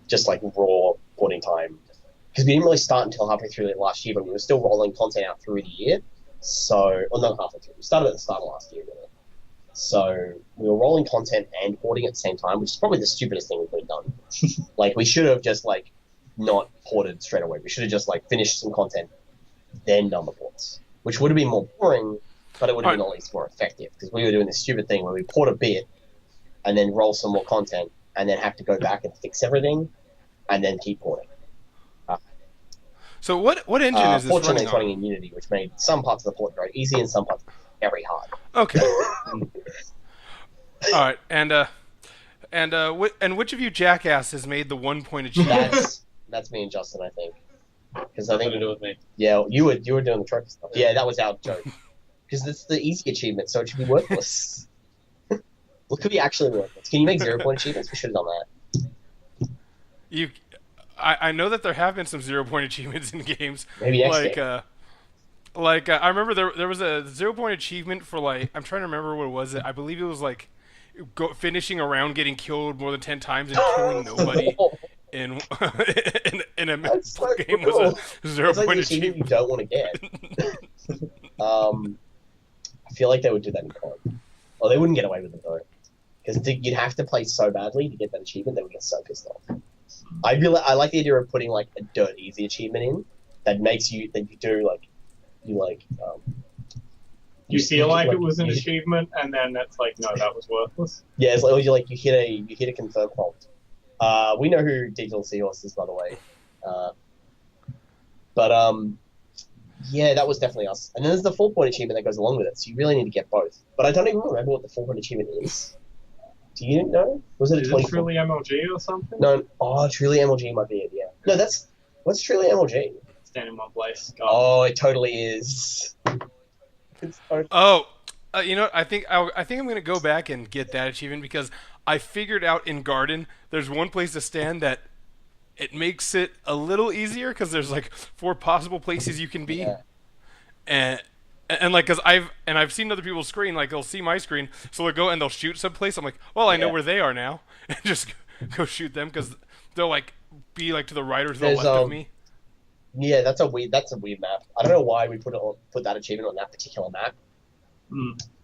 just like raw porting time. Because we didn't really start until halfway through last year, but we were still rolling content out through the year. So, or not halfway through. We started at the start of last year, really. So we were rolling content and porting at the same time, which is probably the stupidest thing we could have done. Like, we should have just like not ported straight away. We should have just like finished some content, then done the ports, which would have been more boring, but it would have been at least more effective because we were doing this stupid thing where we port a bit and then roll some more content and then have to go back and fix everything and then keep porting. So what engine is this fortunately, running it's running in Unity, which made some parts of the port very easy and some parts very hard. Okay. All right, and which of you jackasses made the 1 point achievement? That's me and Justin, I think. Because I think to do with me. Yeah, you were doing the trophy stuff. Yeah, that was our joke. Because it's the easy achievement, so it should be worthless. What could be actually worthless? Can you make 0 point achievements? We should have done that. I know that there have been some 0 point achievements in games. Maybe next game. I remember there was a 0 point achievement for I'm trying to remember what it was. I believe it was finishing a round, getting killed more than 10 times and killing nobody. In a game was a 0 point achievement you don't want to get. I feel like they would do that in COD. Or they wouldn't get away with it though, because you'd have to play so badly to get that achievement. They would get so pissed off. I like the idea of putting a dirt easy achievement in that makes you you feel like it was an achievement, and then it's like, no, that was worthless. Yeah, it's like you hit a confirm prompt. We know who Digital Seahorse is, by the way. Yeah, that was definitely us. And then there's the 4 point achievement that goes along with it, so you really need to get both. But I don't even remember what the 4 point achievement is. Do you know? Was it a 24? Truly MLG or something? No. Oh, Truly MLG might be it, yeah. No, what's Truly MLG? Stand in one place. Go. Oh, it totally is. You know what? I think I'm gonna go back and get that achievement because I figured out in Garden there's one place to stand that it makes it a little easier because there's 4 possible places you can be, and because I've seen other people's screen, they'll see my screen, so they'll go and they'll shoot someplace. I'm like, well, I know where they are now, and just go shoot them because they'll be to the right or to the left of me. Yeah, that's a weird map. I don't know why we put that achievement on that particular map.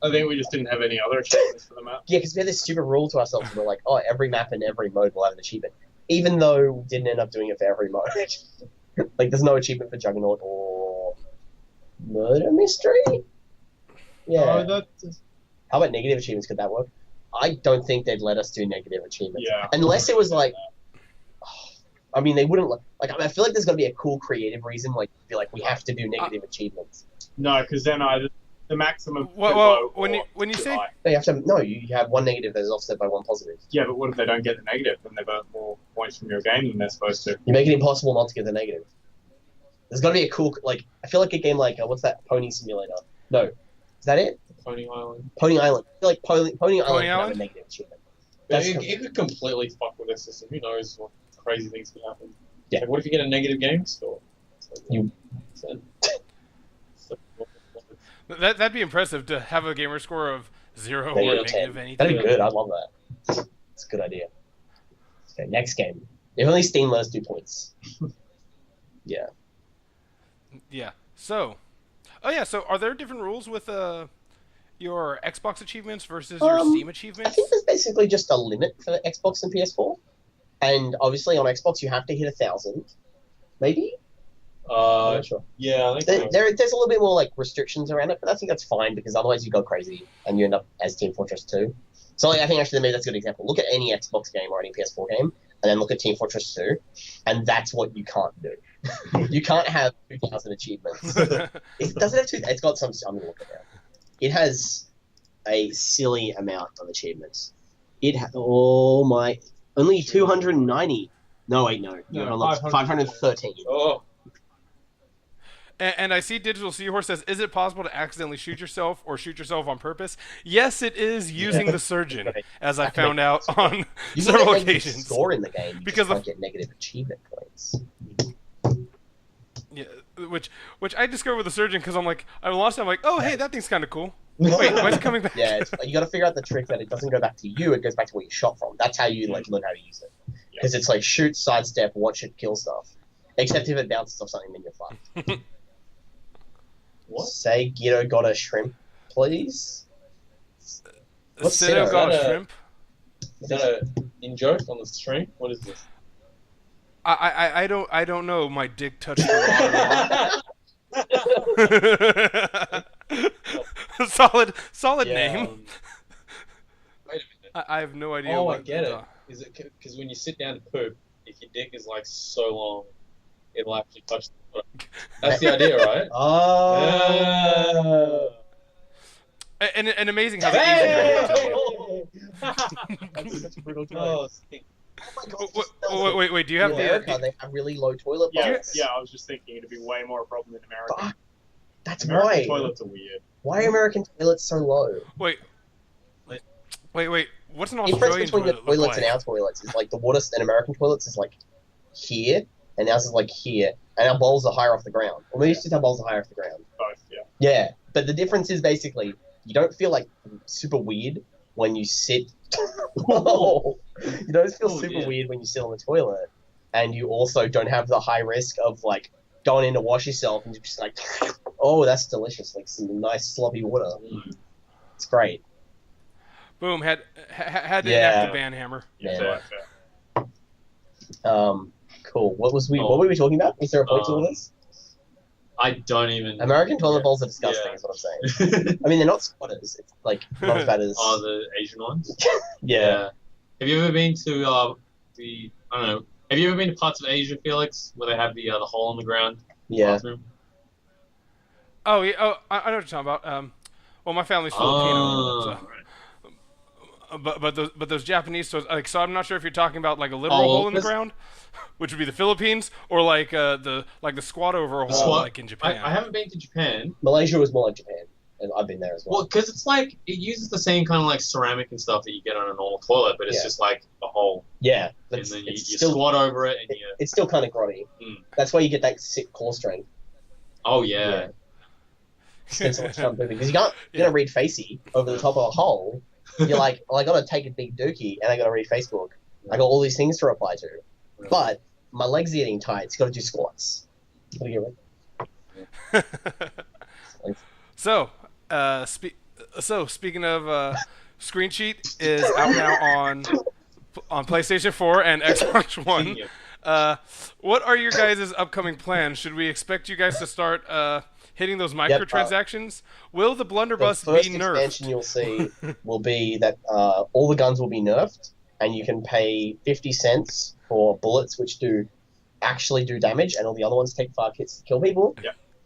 I think we just didn't have any other achievements for the map. Yeah, because we had this stupid rule to ourselves. We're like, oh, every map and every mode will have an achievement. Even though we didn't end up doing it for every mode. There's no achievement for Juggernaut or Murder Mystery? Yeah. How about negative achievements? Could that work? I don't think they'd let us do negative achievements. Yeah. Unless it was I mean, they wouldn't I feel like there's got to be a cool creative reason, we have to do negative achievements. No, because then the maximum. Well, when you say you have one negative that is offset by one positive. Yeah, but what if they don't get the negative and they've earned more points from your game than they're supposed to? You make it impossible not to get the negative. There's got to be a cool I feel like a game what's that, Pony Simulator? No, is that it? Pony Island. Pony Island. I feel like Pony Island have a negative achievement. It could completely fuck with their system. Who knows what crazy things could happen? Yeah. What if you get a negative game score? That'd be impressive to have a gamer score of 0 or negative anything. That'd be good. I love that. It's a good idea. Okay, next game. If only Steam let us do points. Yeah. Yeah. So are there different rules with your Xbox achievements versus your Steam achievements? I think there's basically just a limit for Xbox and PS4. And obviously on Xbox you have to hit 1,000. Maybe? I'm not sure. Yeah, I think there's a little bit more restrictions around it, but I think that's fine because otherwise you go crazy and you end up as Team Fortress 2. So I think actually maybe that's a good example. Look at any Xbox game or any PS4 game, and then look at Team Fortress 2, and that's what you can't do. You can't have 2,000 achievements. It doesn't have it's got some. I'm gonna look at it. It has a silly amount of achievements. Only 290. No, wait, no. 513. Oh. And I see Digital Seahorse says, is it possible to accidentally shoot yourself or shoot yourself on purpose? Yes, it is using the surgeon, as I found out on several occasions. Score in the game because you can't get negative achievement points. Yeah, which I discovered with the surgeon because I lost it. I'm like, oh, hey, that thing's kind of cool. Wait, why is it coming back? Yeah, you got to figure out the trick that it doesn't go back to you; it goes back to where you shot from. That's how you learn how to use it. Because it's shoot, sidestep, watch it, kill stuff. Except if it bounces off something, then you're fucked. What? Say Guido got a shrimp, please. What's Guido got a shrimp? Is that a in-joke on the stream? What is this? I don't know. My dick touched the water. Solid name. Wait a minute. I have no idea. Oh, I get it. Is it because when you sit down to poop, if your dick is so long, it'll actually touch the water? That's the idea, right? Oh. And amazing how they That's such a brutal choice. Oh my god. Wait, do you have in America, they have really low toilet bowls. Yeah, I was just thinking it'd be way more a problem in America. Fuck. That's American why. toilets are weird. Why are American toilets so low? Wait. What's an The difference Australian between the toilet look toilets like? and our toilets is like the water in American toilets is like here, and ours is like here, and our bowls are higher off the ground. Or maybe it's just our bowls are higher off the ground. Both, yeah. Yeah, but the difference is basically you don't feel like super weird when you sit. You don't feel super weird when you sit on the toilet, and you also don't have the high risk of like going in to wash yourself and you're just like, oh, that's delicious, like some nice sloppy water. It's great. Boom, had to Yeah. enact the ban hammer. Yeah. Cool. What were we talking about? Is there a point to all this? I don't even. American toilet bowls are disgusting, is what I'm saying. I mean, they're not squatters. It's like not as bad as. Oh, the Asian ones. Yeah. Have you ever been to I don't know. Have you ever been to parts of Asia, Felix, where they have the hole in the ground bathroom? Oh yeah. Oh, I know what you're talking about. Well, my family's Filipino, so. But those Japanese, so I'm not sure if you're talking about like a literal hole in the ground, which would be the Philippines, or like the squat over a hole like in Japan. I haven't been to Japan. Malaysia was more like Japan, and I've been there as well. Well, because it's like it uses the same kind of like ceramic and stuff that you get on a normal toilet, but it's just like a hole. Yeah, and then you squat over it, and it's still kind of grotty. That's why you get that sick core strength. Oh yeah. Spend so much time moving because you're gonna read Facey over the top of a hole. You're like, well, I gotta take a big dookie and I gotta read Facebook. I got all these things to reply to, but my legs are getting tight. It's gotta do squats. What do you reckon? So speaking of ScreenCheat is out now on PlayStation 4 and Xbox One. What are your guys' upcoming plans? Should we expect you guys to start hitting those microtransactions? Will the blunderbuss be nerfed? The first expansion you'll see will be that all the guns will be nerfed, and you can pay 50 cents for bullets which actually do damage, and all the other ones take 5 hits to kill people.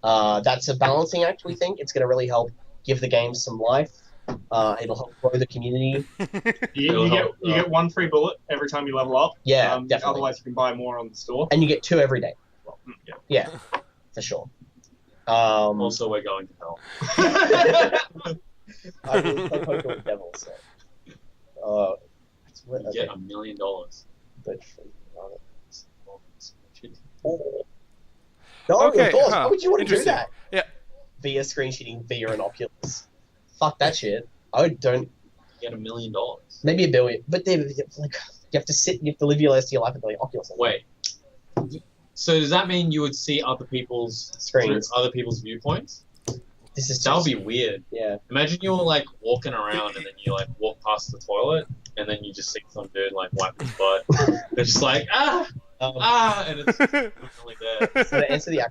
That's a balancing act, we think. It's going to really help give the game some life. It'll help grow the community. You get 1 free bullet every time you level up. Yeah, definitely. Otherwise, you can buy more on the store. And you get 2 every day. Yeah, for sure. Also, we're going to hell. I really play poker with devils, so. You get $1 million. No, Okay, of course. Why would you want to do Interesting. that? Yeah. Via screen cheating via an Oculus. Fuck that shit. I don't. You get $1 million. Maybe $1 billion, but they like you have to live your rest of your life with the Oculus. Wait. So does that mean you would see other people's screens, other people's viewpoints? That would be weird. Yeah. Imagine you're like walking around and then you like walk past the toilet and then you just see some dude like wipe his butt. They're just like and it's really there. So to answer the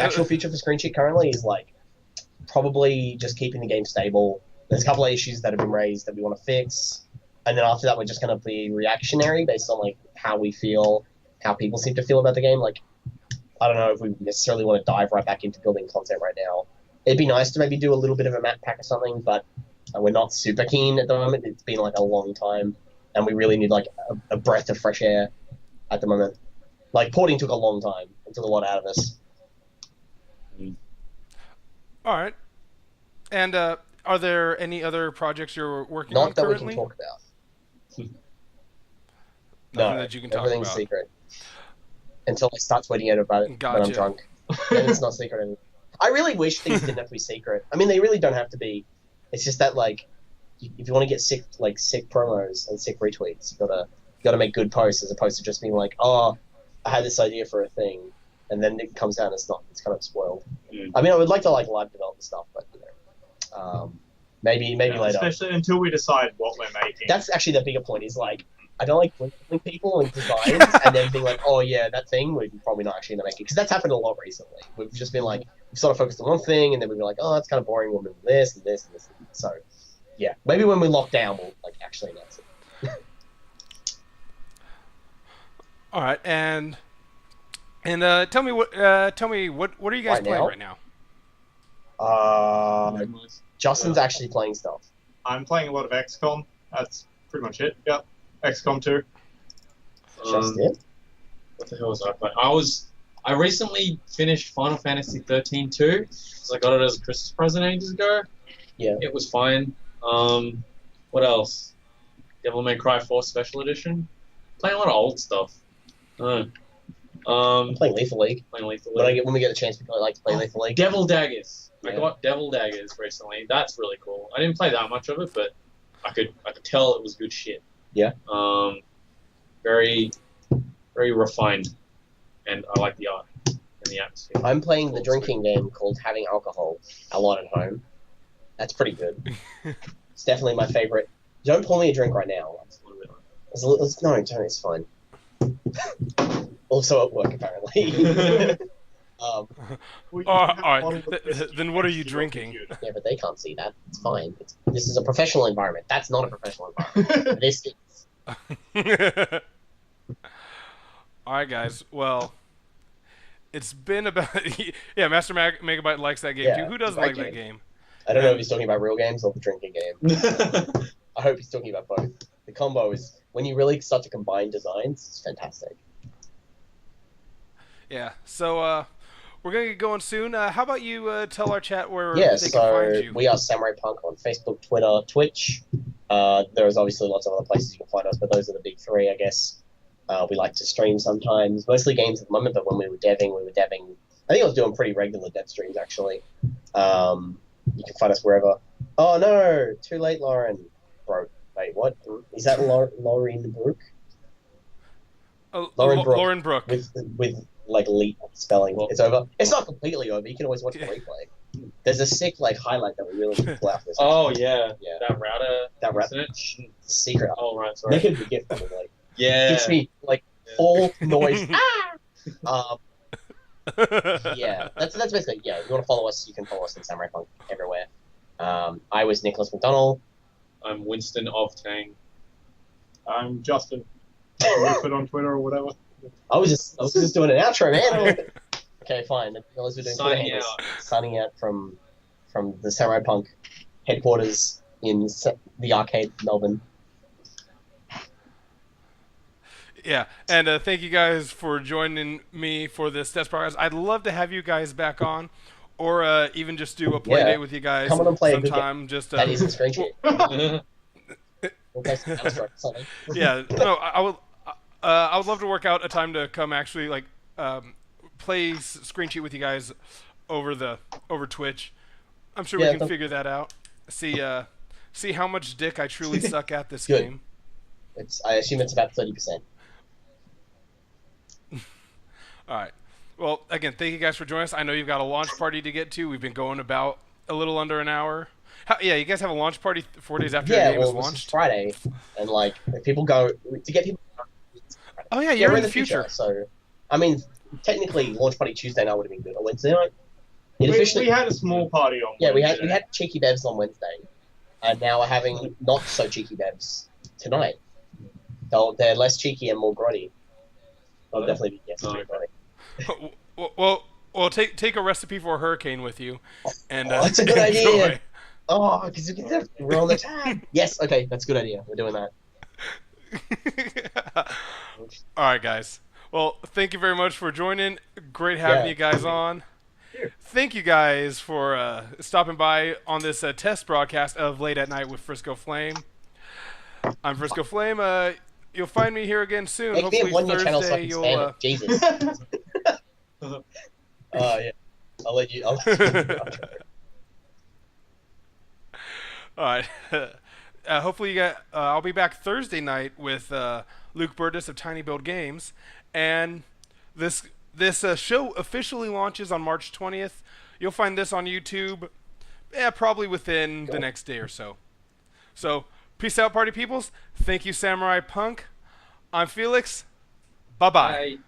actual future for ScreenCheat currently is like probably just keeping the game stable. There's a couple of issues that have been raised that we want to fix, and then after that we're just going to be reactionary based on like how we feel, how people seem to feel about the game. Like I don't know if we necessarily want to dive right back into building content right now. It'd be nice to maybe do a little bit of a map pack or something, but we're not super keen at the moment. It's been like a long time, and we really need like a breath of fresh air at the moment. Like porting took a long time. It took a lot out of us. All right. And are there any other projects you're working on Not that currently? we can talk about. Nothing No, that you can talk everything's about. secret. Until I start tweeting out about it when I'm Gotcha. drunk. Then it's not secret anymore. I really wish things didn't have to be secret. I mean, they really don't have to be. It's just that, like, if you want to get sick promos and sick retweets, you gotta make good posts as opposed to just being like, oh, I had this idea for a thing, and then it comes out and it's not. It's kind of spoiled. I mean, I would like to like live development stuff, but you know, maybe later. Especially until we decide what we're making. That's actually the bigger point. Is like, I don't like blinking people and designs, and then being like, oh yeah, that thing, we're probably not actually gonna make it, because that's happened a lot recently. We've just been like, we've sort of focused on one thing, and then we've been like, oh, that's kind of boring. We'll move this and this and this. So, yeah, maybe when we lock down, we'll like actually announce it. All right, and tell me what are you guys Right playing now? right now? Justin's actually playing stuff. I'm playing a lot of XCOM. That's pretty much it. Yep. XCOM 2. Just it. What the hell was I playing? I recently finished Final Fantasy 13 too, because I got it as a Christmas present ages ago. Yeah. It was fine. What else? Devil May Cry 4 Special Edition. Playing a lot of old stuff. I'm playing Lethal League. When we get a chance, we like to play Lethal League. Devil Daggers. Yeah. I got Devil Daggers recently. That's really cool. I didn't play that much of it, but I could tell it was good shit. Yeah. Very, very refined, and I like the art and the atmosphere. I'm playing the drinking game called Having Alcohol a lot at home. That's pretty good. It's definitely my favorite. Don't pour me a drink right now. No, don't. It's fine. Also at work, apparently. All right. Then what are you drinking? Yeah, but they can't see that. It's fine. This is a professional environment. That's not a professional environment. This is. All right, guys. Well, it's been about... yeah, Master Megabyte likes that game, too. Who doesn't like that game? I don't know if he's talking about real games or the drinking game. I hope he's talking about both. The combo is... When you really start to combine designs, it's fantastic. Yeah, so we're going to get going soon. How about you tell our chat where they can find you? We are Samurai Punk on Facebook, Twitter, Twitch. There's obviously lots of other places you can find us, but those are the big three, I guess. We like to stream sometimes, mostly games at the moment, but when we were deving. I think I was doing pretty regular dev streams, actually. You can find us wherever. Oh, no! Too late, Lauren. Bro, wait, what? Is that Lauren Brook? Lauren Brook. With like, elite spelling. It's over. It's not completely over. You can always watch the replay. There's a sick, highlight that we really need to pull out this. Oh, yeah. That router. Secret. Oh, right, sorry. Make it a gift, probably. Yeah. Gives me, all noise. Yeah, that's basically, yeah, if you want to follow us, you can follow us on Samurai Punk everywhere. I was Nicholas McDonald. I'm Winston of Tang. I'm Justin. Wilford on Twitter or whatever. I was just doing an outro, man. Okay, fine. We're doing signing out from the Samurai Punk headquarters in the arcade, Melbourne. Yeah, and thank you guys for joining me for this test progress. I'd love to have you guys back on, or even just do a play date with you guys Come on and play sometime. Just that isn't ScreenCheat. Yeah, no, I would love to work out a time to come actually play ScreenCheat with you guys over Twitch. I'm sure we can figure that out. See how much dick I truly suck at this game. I assume it's about 30%. All right. Well, again, thank you guys for joining us. I know you've got a launch party to get to. We've been going about a little under an hour. You guys have a launch party 4 days after your game is launched? It's Friday, and if people go to get people. Oh yeah, you're in the future. So, I mean, technically, launch party Tuesday night would have been good. Or Wednesday night. We had a small party on. Yeah, we had cheeky bevs on Wednesday, and now we're having not so cheeky bevs tonight. They're less cheeky and more grotty. They'll definitely be grotty. Well, take a recipe for a hurricane with you, and that's a good idea. Oh, because we're on the tab. Yes, okay, that's a good idea. We're doing that. All right, guys. Well, thank you very much for joining. Great having you guys on. Thank you guys for stopping by on this test broadcast of Late at Night with Frisco Flame. I'm Frisco Flame. You'll find me here again soon. Hopefully Thursday you'll... Jesus. Yeah. I'll let you... All right. Hopefully I'll be back Thursday night with Luke Burtis of Tiny Build Games. And this show officially launches on March 20th. You'll find this on YouTube probably within the next day or so. So... peace out, party peoples. Thank you, Samurai Punk. I'm Felix. Bye-bye. Bye.